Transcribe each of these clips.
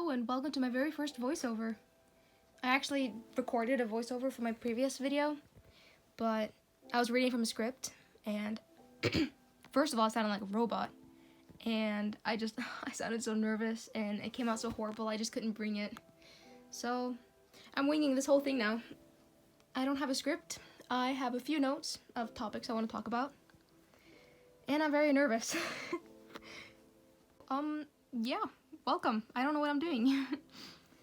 Hello and welcome to my very first voiceover. I actually recorded a voiceover for my previous video, but I was reading from a script and first of all I sounded like a robot and I sounded so nervous and it came out so horrible I just couldn't bring it. So I'm winging this whole thing now. I don't have a script. I have a few notes of topics I want to talk about and I'm very nervous. Yeah. Welcome. I don't know what I'm doing.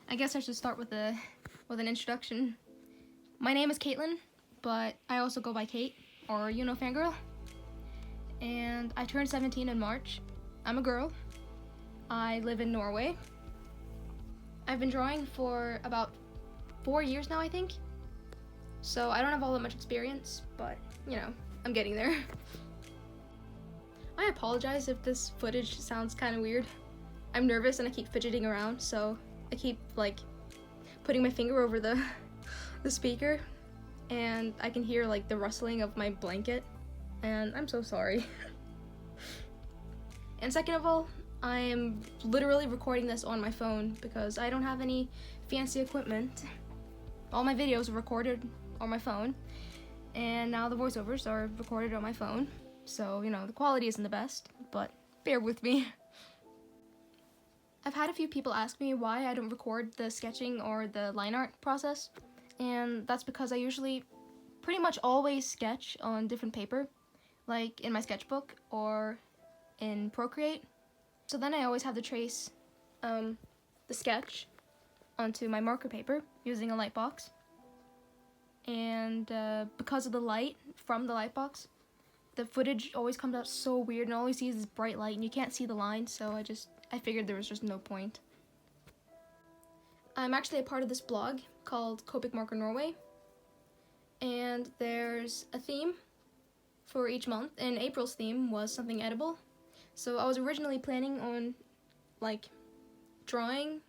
I guess I should start with an introduction. My name is Caitlin, but I also go by Kate, or Fangirl. And I turned 17 in March. I'm a girl. I live in Norway. I've been drawing for about 4 years now, I think. So I don't have all that much experience, but, I'm getting there. I apologize if this footage sounds kind of weird. I'm nervous and I keep fidgeting around, so I keep putting my finger over the speaker and I can hear the rustling of my blanket and I'm so sorry. And second of all, I am literally recording this on my phone because I don't have any fancy equipment. All my videos are recorded on my phone and now the voiceovers are recorded on my phone, so the quality isn't the best, but bear with me. I've had a few people ask me why I don't record the sketching or the line art process, and that's because I usually pretty much always sketch on different paper, like in my sketchbook or in Procreate. So then I always have to trace the sketch onto my marker paper using a light box, and because of the light from the light box, the footage always comes out so weird and all you see is this bright light and you can't see the line, so I figured there was just no point. I'm actually a part of this blog called Copic Marker Norway, and there's a theme for each month, and April's theme was something edible. So I was originally planning on drawing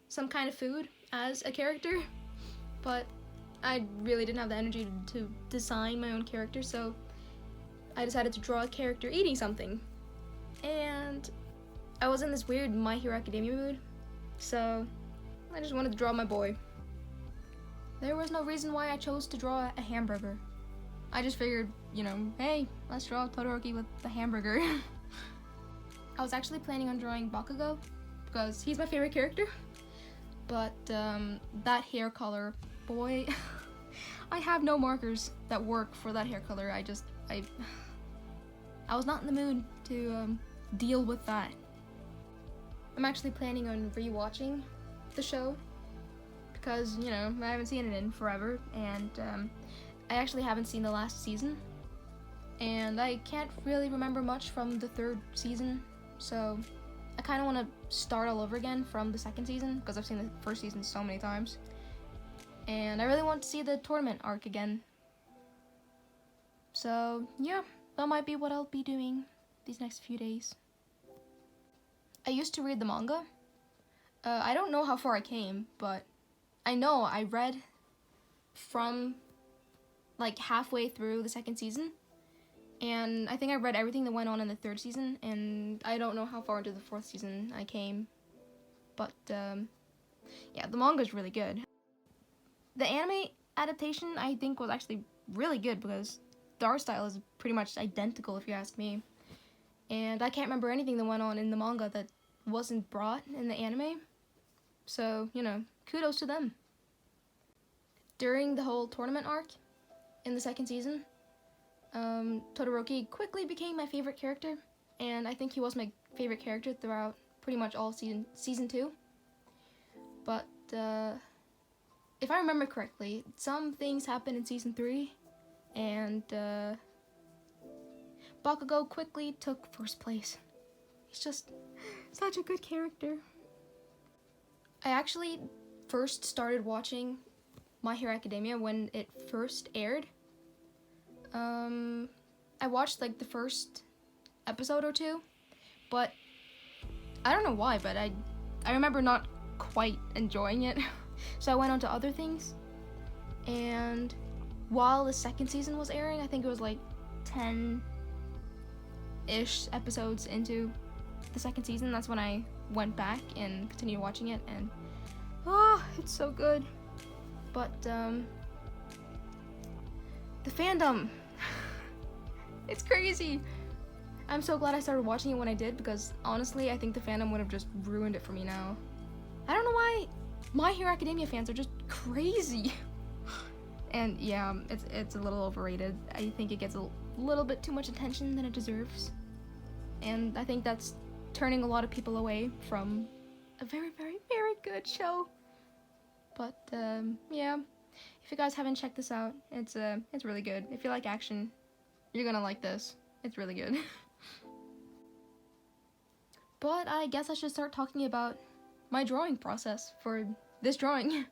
some kind of food as a character, but I really didn't have the energy to design my own character, so I decided to draw a character eating something. And I was in this weird My Hero Academia mood, so I just wanted to draw my boy. There was no reason why I chose to draw a hamburger. I just figured, hey, let's draw Todoroki with the hamburger. I was actually planning on drawing Bakugo, because he's my favorite character, but that hair color, boy, I have no markers that work for that hair color. I was not in the mood to deal with that. I'm actually planning on rewatching the show because, I haven't seen it in forever, and I actually haven't seen the last season, and I can't really remember much from the third season, so I kind of want to start all over again from the second season because I've seen the first season so many times, and I really want to see the tournament arc again. So, yeah, that might be what I'll be doing these next few days. I used to read the manga. I don't know how far I came, but I know I read from halfway through the second season, and I think I read everything that went on in the third season, and I don't know how far into the fourth season I came, but yeah, the manga is really good. The anime adaptation I think was actually really good because the art style is pretty much identical if you ask me, and I can't remember anything that went on in the manga that wasn't brought in the anime, so kudos to them. During the whole tournament arc in the second season, Todoroki quickly became my favorite character, and I think he was my favorite character throughout pretty much all season 2, but if I remember correctly, some things happened in season 3, and Bakugo quickly took first place. He's just such a good character. I actually first started watching My Hero Academia when it first aired. I watched the first episode or two, but I don't know why, but I remember not quite enjoying it. So I went on to other things, and while the second season was airing, I think it was 10-ish episodes into the second season, that's when I went back and continued watching it, and oh, it's so good. But the fandom, it's crazy. I'm so glad I started watching it when I did, because honestly, I think the fandom would have just ruined it for me now. I don't know why My Hero Academia fans are just crazy. And yeah, it's a little overrated. I think it gets a little bit too much attention than it deserves. And I think that's turning a lot of people away from a very, very, very good show. But yeah, if you guys haven't checked this out, it's really good. If you like action, you're gonna like this. It's really good. But I guess I should start talking about my drawing process for this drawing.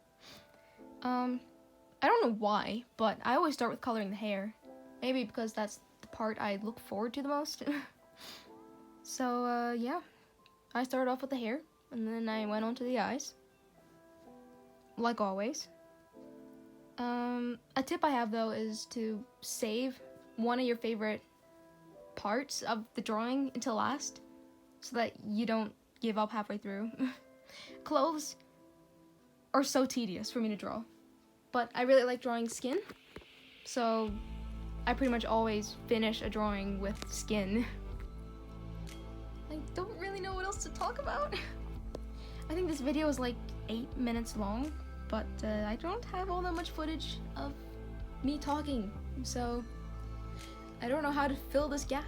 I don't know why, but I always start with coloring the hair. Maybe because that's the part I look forward to the most. So yeah, I started off with the hair, and then I went on to the eyes. Like always. A tip I have though is to save one of your favorite parts of the drawing until last, so that you don't give up halfway through. Clothes are so tedious for me to draw, but I really like drawing skin, so I pretty much always finish a drawing with skin. I don't really know what else to talk about. I think this video is like 8 minutes long, but I don't have all that much footage of me talking, so I don't know how to fill this gap.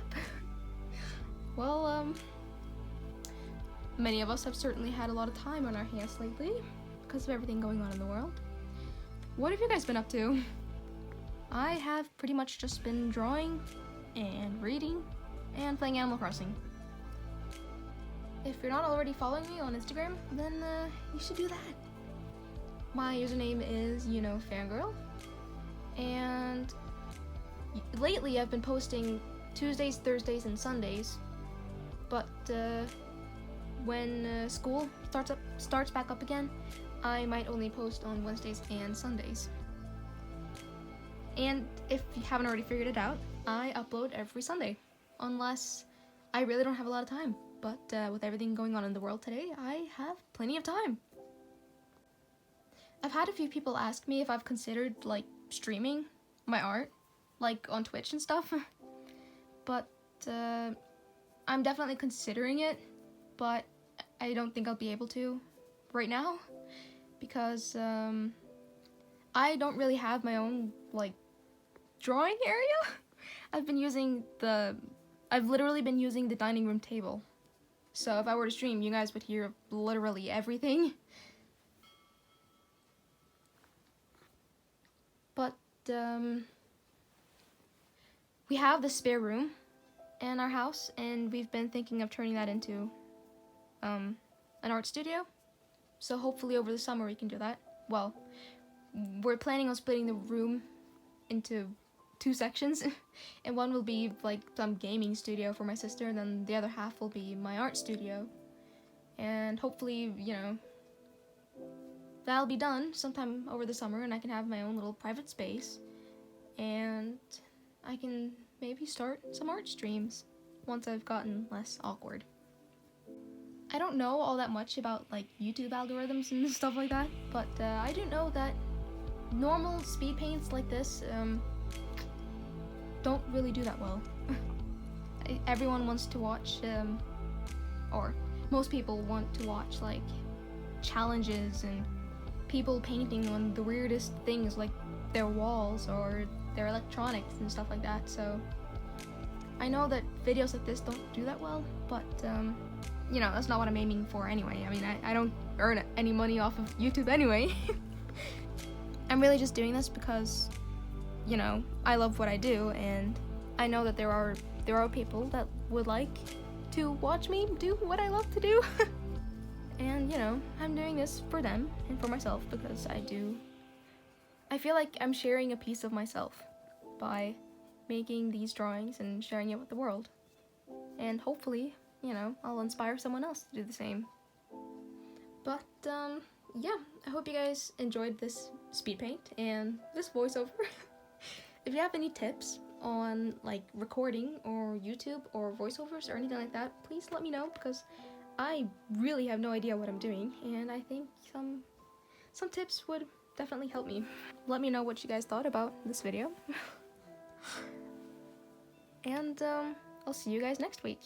Well, many of us have certainly had a lot of time on our hands lately because of everything going on in the world. What have you guys been up to? I have pretty much just been drawing and reading and playing Animal Crossing. If you're not already following me on Instagram, then you should do that. My username is fangirl, and lately I've been posting Tuesdays, Thursdays, and Sundays, but when school starts back up again, I might only post on Wednesdays and Sundays. And if you haven't already figured it out, I upload every Sunday, unless I really don't have a lot of time. But with everything going on in the world today, I have plenty of time. I've had a few people ask me if I've considered like streaming my art, like on Twitch and stuff. But I'm definitely considering it, but I don't think I'll be able to right now, because I don't really have my own like drawing area. I've literally been using the dining room table. So if I were to stream, you guys would hear literally everything. But we have the spare room in our house, and we've been thinking of turning that into an art studio. So hopefully over the summer we can do that. Well, we're planning on splitting the room into 2 sections, and one will be like some gaming studio for my sister, and then the other half will be my art studio. And hopefully, that'll be done sometime over the summer, and I can have my own little private space, and I can maybe start some art streams once I've gotten less awkward. I don't know all that much about like YouTube algorithms and stuff like that, but I do know that normal speed paints like this don't really do that well. Everyone wants to watch, or most people want to watch like challenges and people painting on the weirdest things like their walls or their electronics and stuff like that. So I know that videos like this don't do that well, but that's not what I'm aiming for anyway. I mean, I don't earn any money off of YouTube anyway. I'm really just doing this because I love what I do, and I know that there are people that would like to watch me do what I love to do. And I'm doing this for them and for myself, because I feel like I'm sharing a piece of myself by making these drawings and sharing it with the world. And hopefully, I'll inspire someone else to do the same. But yeah, I hope you guys enjoyed this speed paint and this voiceover. If you have any tips on like recording or YouTube or voiceovers or anything like that, please let me know, because I really have no idea what I'm doing, and I think some tips would definitely help me. Let me know what you guys thought about this video. And I'll see you guys next week.